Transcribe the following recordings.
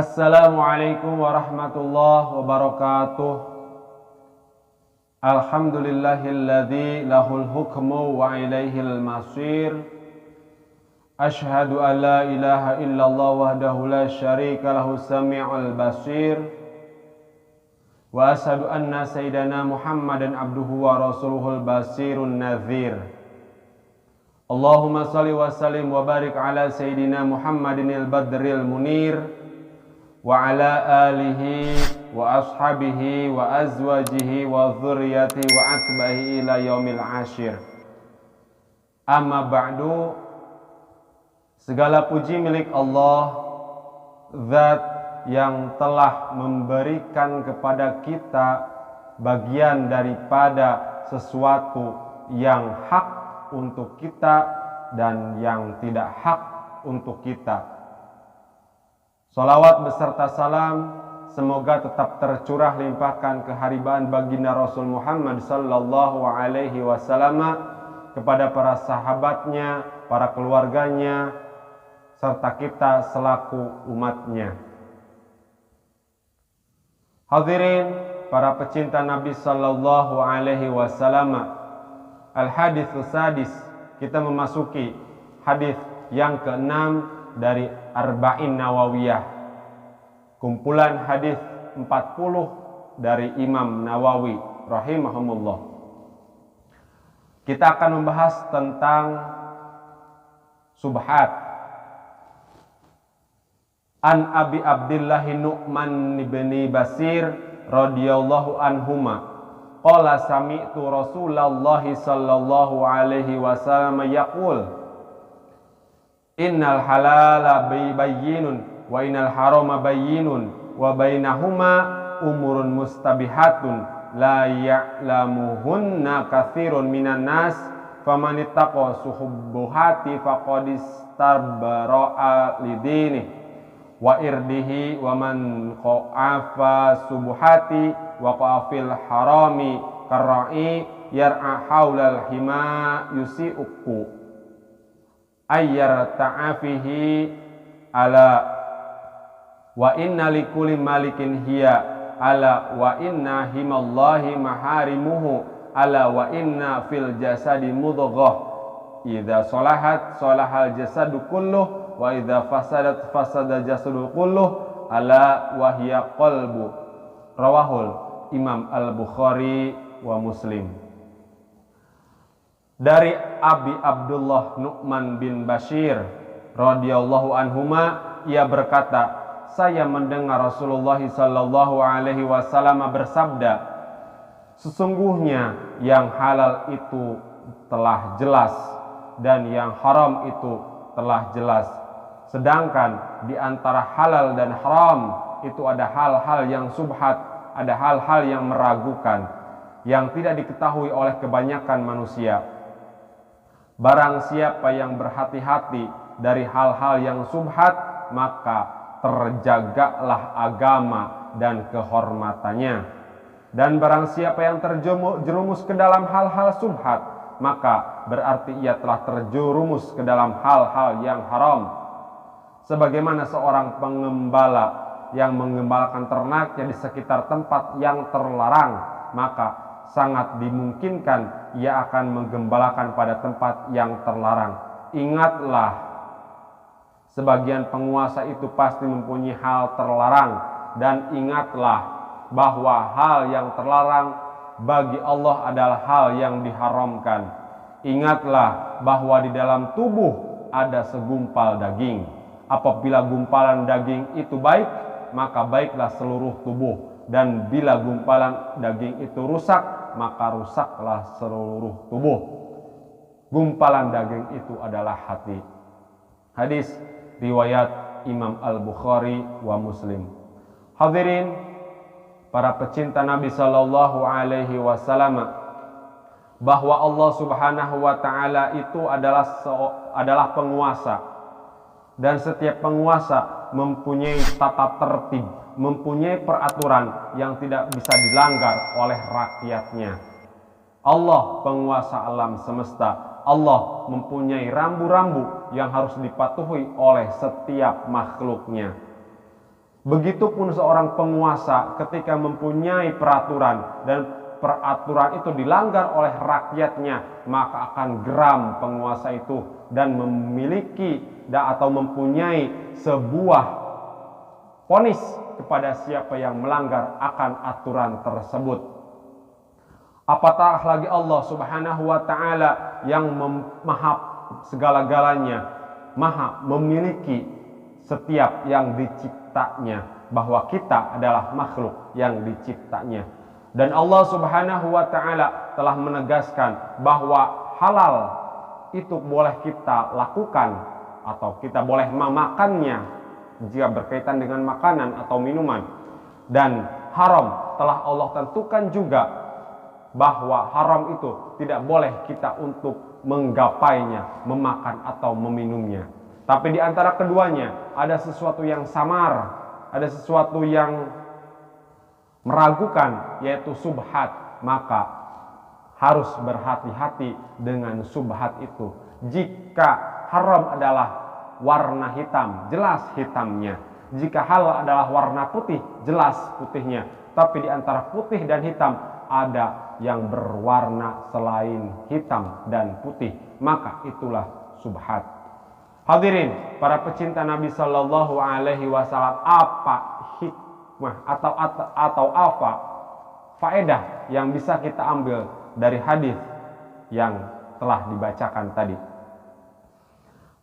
Assalamualaikum warahmatullahi wabarakatuh. Alhamdulillahilladzi lahul hukmu wa ilaihil masir. Ashhadu an la ilaha illallah wahdahu la syarika lahu sami'ul basir. Wa ashhadu anna sayyidana Muhammadan abduhu wa rasuluhul basirun nadhir. Allahumma salli wa sallim wa barik ala sayyidina Muhammadinil badril munir wa ala alihi wa ashabihi wa azwajihi wa dzurriyyatihi wa atba'ihi ila yaumil ashir. Amma ba'du, segala puji milik Allah, Zat yang telah memberikan kepada kita bagian daripada sesuatu yang hak untuk kita dan yang tidak hak untuk kita. Salawat beserta salam semoga tetap tercurah limpahkan keharibaan baginda Rasul Muhammad sallallahu alaihi wasallam kepada para sahabatnya, para keluarganya, serta kita selaku umatnya. Hadirin para pecinta Nabi sallallahu alaihi wasallam, al-hadits sadis, kita memasuki hadis yang ke-6 dari Arba'in Nawawiyah, kumpulan hadis 40 dari Imam Nawawi rahimahumullah. Kita akan membahas tentang subhat. An Abi Abdillah Nu'man bin Bashir radhiyallahu anhuma qala sami'tu Rasulullah sallallahu alaihi wasallam yaqul innal halala bayyinun wa innal harama bayyinun wa bainahuma umurun mustabihatun la ya'lamuhunna katsirun minan nas faman ittaqa suhubbuhati faqad istabara'a lidinihi wa irdihi wa man qa'afa subuhati wa qafil harami karra'i yar'a haulal hima yusi'uku ayyar ta'afihi ala wa inna likulli malikin hiya ala wa inna himallahi maharimuhu ala wa inna fil jasadi mudghah idza salahat salahal jasadu kulluh wa idza fasadat fasada jasadu kulluh ala wa hiya qalbu. Rawahul Imam Al-Bukhari wa Muslim. Dari Abi Abdullah Nu'man bin Bashir radhiyallahu anhuma, ia berkata, saya mendengar Rasulullah sallallahu alaihi wasallam bersabda, sesungguhnya yang halal itu telah jelas dan yang haram itu telah jelas. Sedangkan di antara halal dan haram itu ada hal-hal yang subhat, ada hal-hal yang meragukan, yang tidak diketahui oleh kebanyakan manusia. Barang siapa yang berhati-hati dari hal-hal yang subhat, maka terjagalah agama dan kehormatannya. Dan barang siapa yang terjerumus ke dalam hal-hal subhat, maka berarti ia telah terjerumus ke dalam hal-hal yang haram. Sebagaimana seorang pengembala yang mengembalakan ternaknya di sekitar tempat yang terlarang, maka sangat dimungkinkan ia akan menggembalakan pada tempat yang terlarang. Ingatlah, sebagian penguasa itu pasti mempunyai hal terlarang, dan ingatlah bahwa hal yang terlarang bagi Allah adalah hal yang diharamkan. Ingatlah bahwa di dalam tubuh ada segumpal daging. Apabila gumpalan daging itu baik, maka baiklah seluruh tubuh. Dan bila gumpalan daging itu rusak, maka rusaklah seluruh tubuh. Gumpalan daging itu adalah hati. Hadis riwayat Imam Al-Bukhari wa Muslim. Hadirin para pecinta Nabi sallallahu alaihi wasallam, bahwa Allah Subhanahu wa taala itu adalah penguasa. Dan setiap penguasa mempunyai tata tertib, mempunyai peraturan yang tidak bisa dilanggar oleh rakyatnya. Allah penguasa alam semesta. Allah mempunyai rambu-rambu yang harus dipatuhi oleh setiap makhluknya. Begitupun seorang penguasa ketika mempunyai peraturan dan peraturan itu dilanggar oleh rakyatnya, maka akan geram penguasa itu dan memiliki atau mempunyai sebuah vonis kepada siapa yang melanggar akan aturan tersebut. Apatah lagi Allah Subhanahu wa Ta'ala yang maha segala-galanya, maha memiliki setiap yang diciptanya, bahwa kita adalah makhluk yang diciptanya. Dan Allah Subhanahu wa Ta'ala telah menegaskan bahwa halal itu boleh kita lakukan atau kita boleh memakannya jika berkaitan dengan makanan atau minuman. Dan haram telah Allah tentukan juga bahwa haram itu tidak boleh kita untuk menggapainya, memakan atau meminumnya. Tapi di antara keduanya ada sesuatu yang samar, ada sesuatu yang meragukan, yaitu subhat. Maka harus berhati-hati dengan subhat itu. Jika haram adalah warna hitam, jelas hitamnya. Jika halal adalah warna putih, jelas putihnya. Tapi di antara putih dan hitam ada yang berwarna selain hitam dan putih, maka itulah subhat. Hadirin para pecinta Nabi Shallallahu Alaihi Wasallam, apa hikmah atau apa faedah yang bisa kita ambil dari hadis yang telah dibacakan tadi?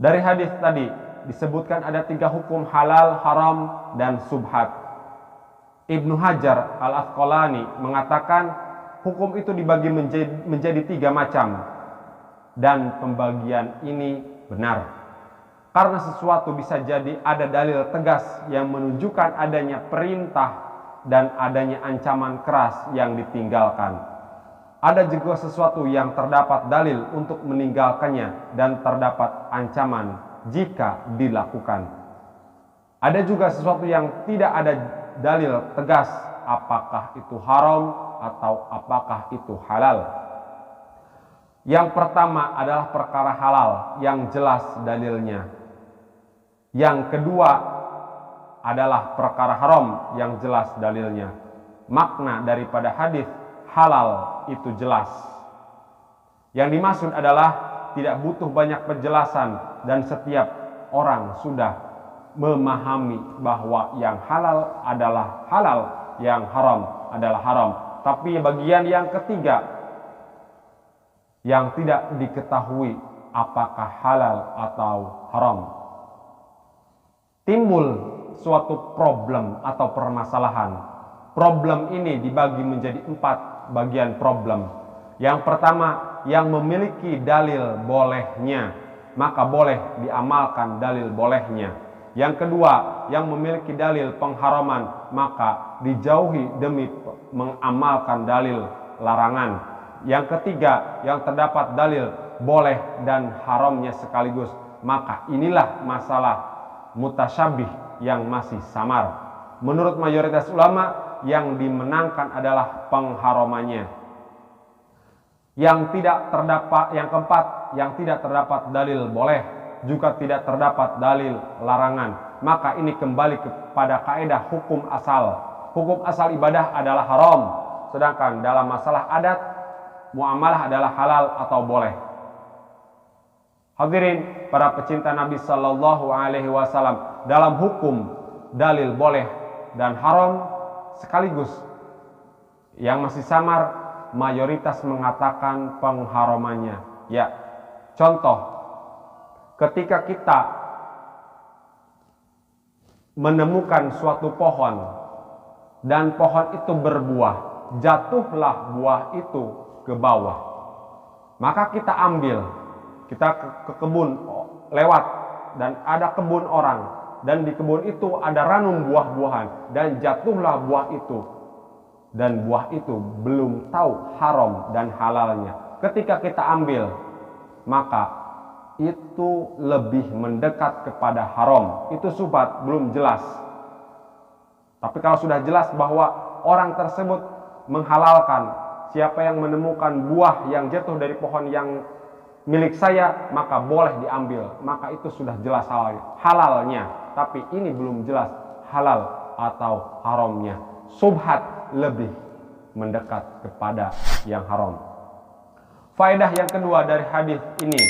Dari hadis tadi disebutkan ada 3 hukum: halal, haram, dan subhat. Ibnu Hajar Al-Asqalani mengatakan hukum itu dibagi menjadi 3 macam, dan pembagian ini benar. Karena sesuatu bisa jadi ada dalil tegas yang menunjukkan adanya perintah dan adanya ancaman keras yang ditinggalkan. Ada juga sesuatu yang terdapat dalil untuk meninggalkannya dan terdapat ancaman jika dilakukan. Ada juga sesuatu yang tidak ada dalil tegas apakah itu haram atau apakah itu halal. Yang pertama adalah perkara halal yang jelas dalilnya. Yang kedua adalah perkara haram yang jelas dalilnya. Makna daripada hadis halal itu jelas. Yang dimaksud adalah tidak butuh banyak penjelasan dan setiap orang sudah memahami bahwa yang halal adalah halal, yang haram adalah haram. Tapi bagian yang ketiga yang tidak diketahui apakah halal atau haram. Timbul suatu problem atau permasalahan. Problem ini dibagi menjadi 4 bagian problem. Yang pertama, yang memiliki dalil bolehnya, maka boleh diamalkan dalil bolehnya. Yang kedua, yang memiliki dalil pengharaman, maka dijauhi demi mengamalkan dalil larangan. Yang ketiga, yang terdapat dalil boleh dan haramnya sekaligus, maka inilah masalah mutasyabih yang masih samar. Menurut mayoritas ulama, yang dimenangkan adalah pengharamannya. Yang keempat, yang tidak terdapat dalil boleh, juga tidak terdapat dalil larangan. Maka ini kembali kepada kaidah hukum asal. Hukum asal ibadah adalah haram, sedangkan dalam masalah adat, muamalah adalah halal atau boleh. Hadirin para pecinta Nabi Sallallahu Alaihi Wasallam, dalam hukum dalil boleh dan haram sekaligus, yang masih samar mayoritas mengatakan pengharamannya. Ya, contoh, ketika kita menemukan suatu pohon dan pohon itu berbuah, jatuhlah buah itu ke bawah, maka kita ambil. Kita ke kebun lewat dan ada kebun orang, dan di kebun itu ada ranum buah-buahan dan jatuhlah buah itu, dan buah itu belum tahu haram dan halalnya. Ketika kita ambil, maka itu lebih mendekat kepada haram. Itu subhat, belum jelas. Tapi kalau sudah jelas bahwa orang tersebut menghalalkan, siapa yang menemukan buah yang jatuh dari pohon yang milik saya, maka boleh diambil, maka itu sudah jelas halalnya. Tapi ini belum jelas halal atau haramnya. Subhat lebih mendekat kepada yang haram. Faedah yang kedua dari hadis ini,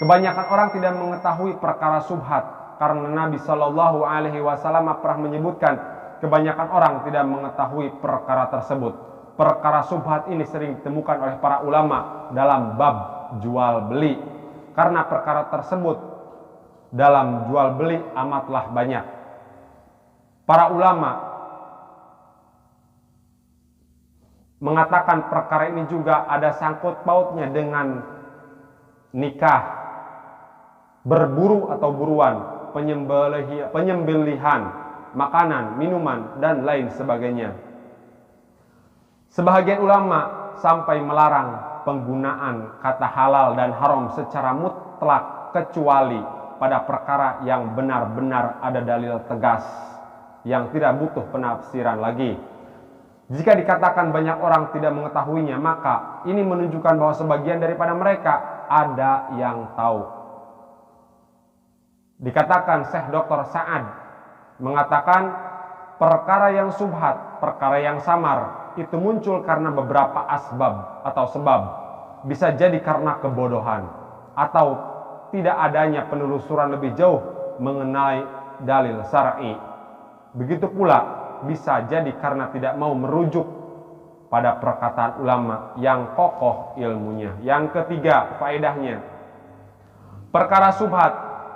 kebanyakan orang tidak mengetahui perkara subhat karena Nabi Shallallahu Alaihi Wasallam pernah menyebutkan kebanyakan orang tidak mengetahui perkara tersebut. Perkara subhat ini sering ditemukan oleh para ulama dalam bab jual beli, karena perkara tersebut dalam jual beli amatlah banyak. Para ulama mengatakan perkara ini juga ada sangkut pautnya dengan nikah, berburu atau buruan, penyembelihan, makanan, minuman, dan lain sebagainya. Sebahagian ulama sampai melarang penggunaan kata halal dan haram secara mutlak kecuali pada perkara yang benar-benar ada dalil tegas yang tidak butuh penafsiran lagi. Jika dikatakan banyak orang tidak mengetahuinya, maka ini menunjukkan bahwa sebagian daripada mereka ada yang tahu. Dikatakan Syekh Dr. Sa'ad mengatakan perkara yang subhat, perkara yang samar itu muncul karena beberapa asbab atau sebab. Bisa jadi karena kebodohan atau tidak adanya penelusuran lebih jauh mengenai dalil syar'i. Begitu pula bisa jadi karena tidak mau merujuk pada perkataan ulama yang kokoh ilmunya. Yang ketiga, faedahnya, perkara subhat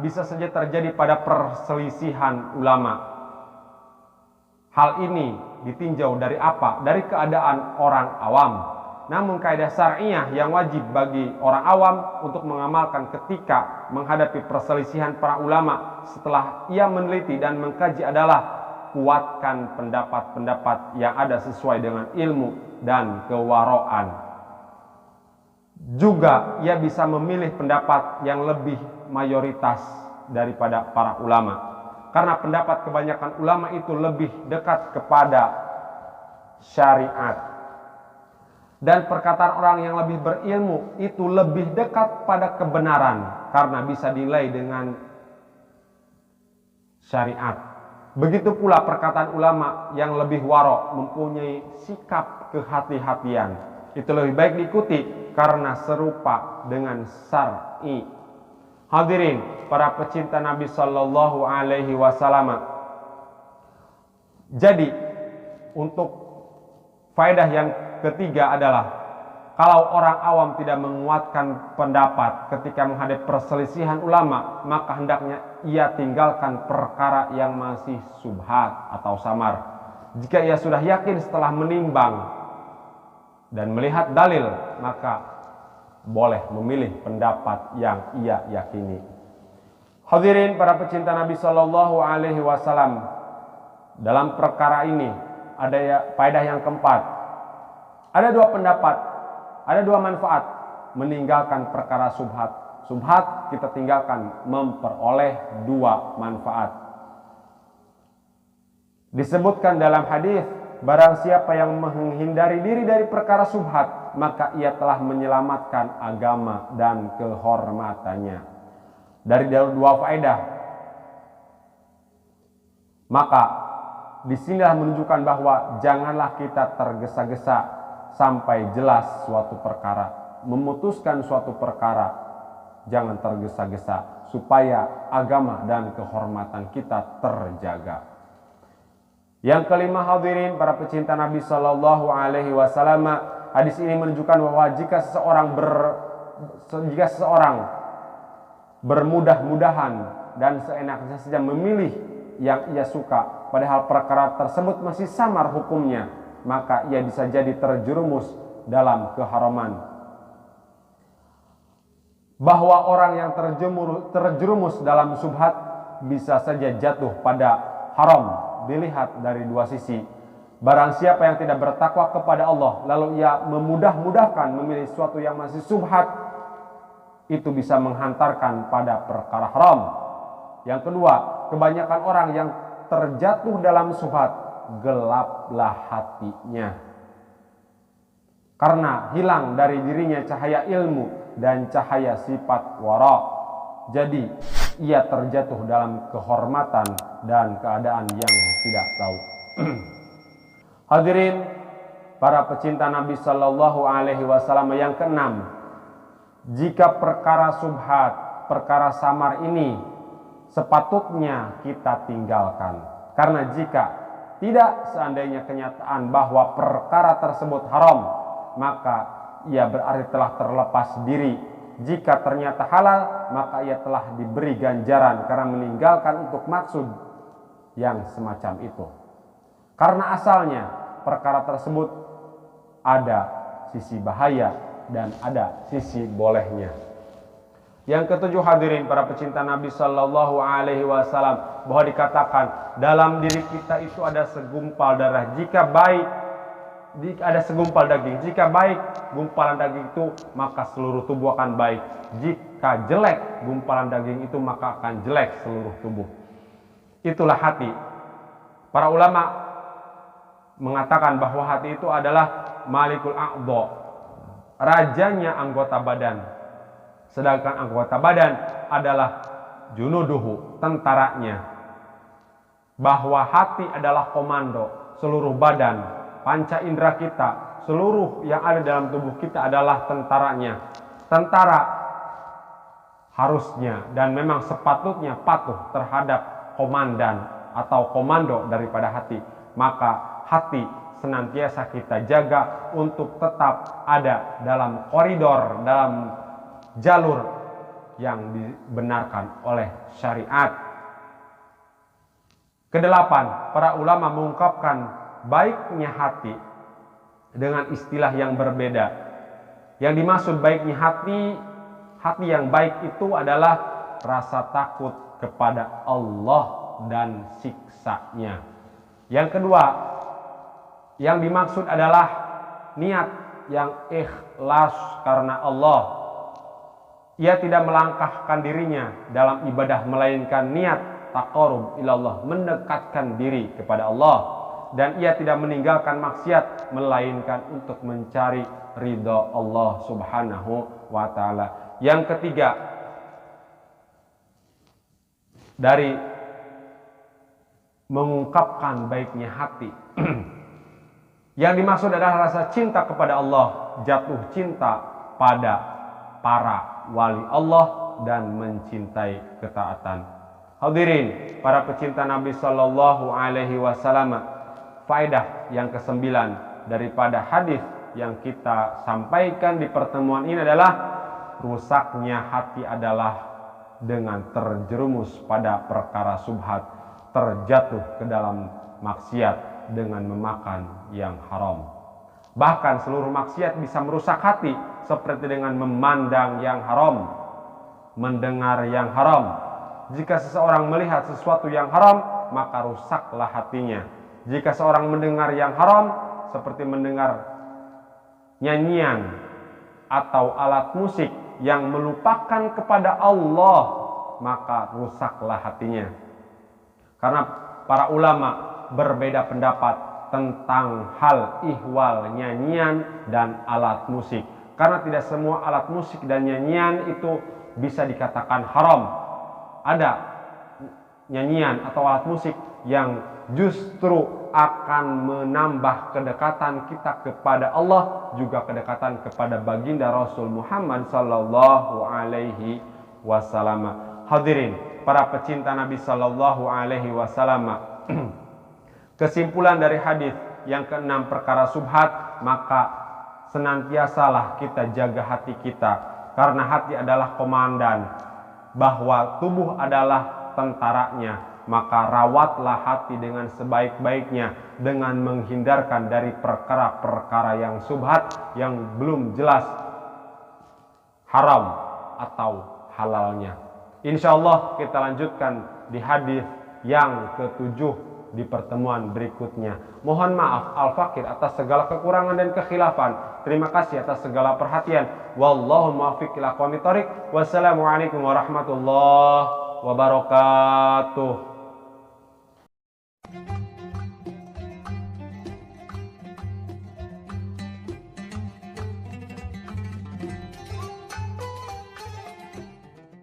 bisa saja terjadi pada perselisihan ulama. Hal ini ditinjau dari apa? Dari keadaan orang awam. Namun kaidah syar'iyah yang wajib bagi orang awam untuk mengamalkan ketika menghadapi perselisihan para ulama setelah ia meneliti dan mengkaji adalah kuatkan pendapat-pendapat yang ada sesuai dengan ilmu dan kewaraan. Juga ia bisa memilih pendapat yang lebih mayoritas daripada para ulama, karena pendapat kebanyakan ulama itu lebih dekat kepada syariat, dan perkataan orang yang lebih berilmu itu lebih dekat pada kebenaran karena bisa dinilai dengan syariat. Begitu pula perkataan ulama yang lebih warok mempunyai sikap kehati-hatian. Itu lebih baik diikuti karena serupa dengan syar'i. Hadirin para pecinta Nabi Sallallahu Alaihi Wasallam. Jadi untuk faedah yang ketiga adalah kalau orang awam tidak menguatkan pendapat ketika menghadapi perselisihan ulama, maka hendaknya ia tinggalkan perkara yang masih subhat atau samar. Jika ia sudah yakin setelah menimbang dan melihat dalil, maka boleh memilih pendapat yang ia yakini. Hadirin para pecinta Nabi Sallallahu Alaihi Wasallam, dalam perkara ini ada faedah yang keempat. Ada dua pendapat, ada dua manfaat meninggalkan perkara subhat. Subhat kita tinggalkan memperoleh dua manfaat. Disebutkan dalam hadis, barang siapa yang menghindari diri dari perkara subhat, maka ia telah menyelamatkan agama dan kehormatannya. Dari dua faedah, maka disinilah menunjukkan bahwa janganlah kita tergesa-gesa sampai jelas suatu perkara, memutuskan suatu perkara. Jangan tergesa-gesa supaya agama dan kehormatan kita terjaga. Yang kelima, hadirin para pecinta Nabi Sallallahu Alaihi Wasallam, hadis ini menunjukkan bahwa jika seseorang bermudah-mudahan dan seenaknya saja memilih yang ia suka, padahal perkara tersebut masih samar hukumnya, maka ia bisa jadi terjerumus dalam keharaman. Bahwa orang yang terjerumus dalam subhat bisa saja jatuh pada haram dilihat dari dua sisi. Barang siapa yang tidak bertakwa kepada Allah lalu ia memudah-mudahkan memilih sesuatu yang masih subhat, itu bisa menghantarkan pada perkara haram. Yang kedua, kebanyakan orang yang terjatuh dalam subhat gelaplah hatinya karena hilang dari dirinya cahaya ilmu dan cahaya sifat wara. Jadi ia terjatuh dalam kehormatan dan keadaan yang tidak tahu. Hadirin para pecinta Nabi Sallallahu Alaihi Wasallam, yang keenam, jika perkara subhat, perkara samar ini sepatutnya kita tinggalkan. Karena jika tidak seandainya kenyataan bahwa perkara tersebut haram, maka ia berarti telah terlepas diri. Jika ternyata halal, maka ia telah diberi ganjaran karena meninggalkan untuk maksud yang semacam itu. Karena asalnya perkara tersebut ada sisi bahaya dan ada sisi bolehnya. Yang ketujuh, hadirin para pecinta Nabi Sallallahu Alaihi Wasallam, bahwa dikatakan dalam diri kita itu ada segumpal darah. Jika baik, ada segumpal daging. Jika baik gumpalan daging itu, maka seluruh tubuh akan baik. Jika jelek gumpalan daging itu, maka akan jelek seluruh tubuh. Itulah hati. Para ulama mengatakan bahwa hati itu adalah malikul a'dha, rajanya anggota badan. Sedangkan anggota badan adalah junuduhu, tentaranya. Bahwa hati adalah komando, seluruh badan, panca indera kita, seluruh yang ada dalam tubuh kita adalah tentaranya. Tentara harusnya dan memang sepatutnya patuh terhadap komandan atau komando daripada hati. Maka hati senantiasa kita jaga untuk tetap ada dalam koridor, dalam jalur yang dibenarkan oleh syariat. Kedelapan, para ulama mengungkapkan baiknya hati dengan istilah yang berbeda. Yang dimaksud baiknya hati yang baik itu adalah rasa takut kepada Allah dan siksanya. Yang kedua, yang dimaksud adalah niat yang ikhlas karena Allah. Ia tidak melangkahkan dirinya dalam ibadah, melainkan niat taqarrub ilallah, mendekatkan diri kepada Allah. Dan ia tidak meninggalkan maksiat, melainkan untuk mencari ridha Allah Subhanahu wa ta'ala. Yang ketiga, dari mengungkapkan baiknya hati, yang dimaksud adalah rasa cinta kepada Allah, jatuh cinta pada para wali Allah dan mencintai ketaatan. Hadirin para pecinta Nabi Sallallahu Alaihi Wasallam, faedah yang kesembilan daripada hadis yang kita sampaikan di pertemuan ini adalah rusaknya hati adalah dengan terjerumus pada perkara subhat, terjatuh ke dalam maksiat dengan memakan yang haram. Bahkan seluruh maksiat bisa merusak hati, seperti dengan memandang yang haram, mendengar yang haram. Jika seseorang melihat sesuatu yang haram, maka rusaklah hatinya. Jika seorang mendengar yang haram, seperti mendengar nyanyian atau alat musik yang melupakan kepada Allah, maka rusaklah hatinya. Karena para ulama berbeda pendapat tentang hal ihwal nyanyian dan alat musik. Karena tidak semua alat musik dan nyanyian itu bisa dikatakan haram. Ada nyanyian atau alat musik yang justru akan menambah kedekatan kita kepada Allah, juga kedekatan kepada baginda Rasul Muhammad Sallallahu Alaihi Wasallam. Hadirin para pecinta Nabi Sallallahu Alaihi Wasallam, kesimpulan dari hadis yang keenam, perkara subhat, maka senantiasalah kita jaga hati kita, karena hati adalah komandan, bahwa tubuh adalah tentaranya. Maka rawatlah hati dengan sebaik-baiknya, dengan menghindarkan dari perkara-perkara yang subhat, yang belum jelas haram atau halalnya. Insya Allah kita lanjutkan di hadis yang ketujuh di pertemuan berikutnya. Mohon maaf al-fakir atas segala kekurangan dan kekhilafan. Terima kasih atas segala perhatian. Wallahu muwaffiq ila aqwamit thoriq. Wassalamualaikum warahmatullahi wabarakatuh.